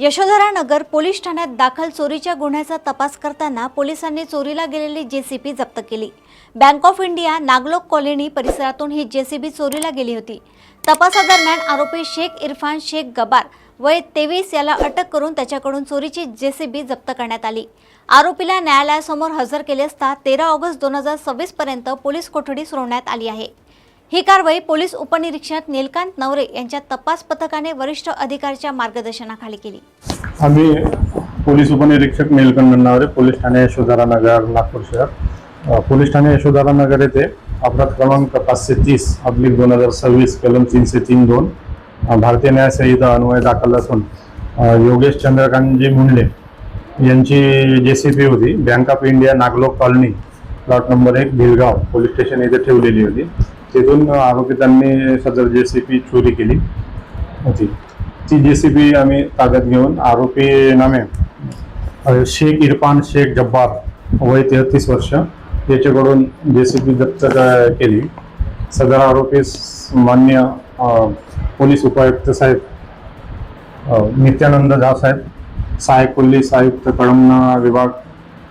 यशोधरा नगर police ठाण्यात दाखल चोरीच्या गुन्ह्याचा तपास करताना पोलिसांनी चोरीला गेलेली जेसीबी जप्त केली। Bank of India Naglok colony परिसरातून ही जेसीबी चोरीला गेली होती। तपासादरम्यान आरोपी शेख इरफान शेख गबार वय 23 याला अटक करून त्याच्याकडून चोरीची जेसीबी जप्त करण्यात आली। आरोपीला न्यायालयासमोर हजर केले असता 13 ऑगस्ट 2026 पर्यंत पोलीस कोठडी सुनावण्यात आली आहे। ही कारवाई पोलीस उपनिरीक्षक नीलकांत नवरे यांच्या तपास पथकाने वरिष्ठ अधिकाऱ्याच्या मार्गदर्शनाखाली केली। आम्ही पोलीस उपनिरीक्षक नीलकांत नवरे, पोलीस ठाणे यशोधरा नगर, नागपूर शहर। पोलीस ठाणे यशोधरा नगर येथे अपराध क्रमांक 530/2026 कलम 303(2) भारतीय न्याय संहिता अन्वये दाखल असून योगेश चंद्रकांतजी मुंडले यांची जेसीबी होती। Bank of India Naglok colony plot number 1 Bhilgaon police station येथे ठेवलेली होती। तिथून आरोपितांनी सदर जेसीबी चोरी केली होती। ती जेसीबी आम्ही ताब्यात घेऊन आरोपी नामे शेख इरफान शेख गब्बार वय 33 वर्ष याच्याकडून जेसीबी जप्त केली। सदर आरोपीस मान्य पोलीस उपायुक्त साहेब नित्यानंद झा साहेब, सहायक पोलीस आयुक्त कळमना विभाग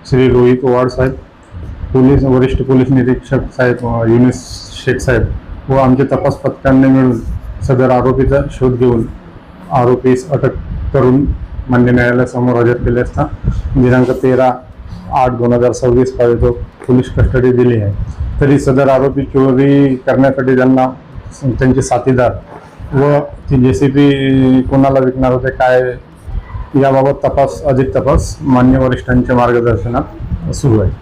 श्री रोहित ओवाड साहेब, पोलीस वरिष्ठ पोलीस निरीक्षक साहेब युनिस शेख साहेब व आमच्या तपास पथकांनी मिळून सदर आरोपीचा शोध घेऊन आरोपीस अटक करून मान्य न्यायालयासमोर हजर केले असता दिनांक 13/8/2026 पर्यंत पोलीस कस्टडी दिली आहे। तरी सदर आरोपी चोरी करण्यासाठी त्यांचे साथीदार व ती जेसीबी कोणाला विकणार होते काय याबाबत अधिक तपास मान्य वरिष्ठांच्या मार्गदर्शनात सुरू आहे।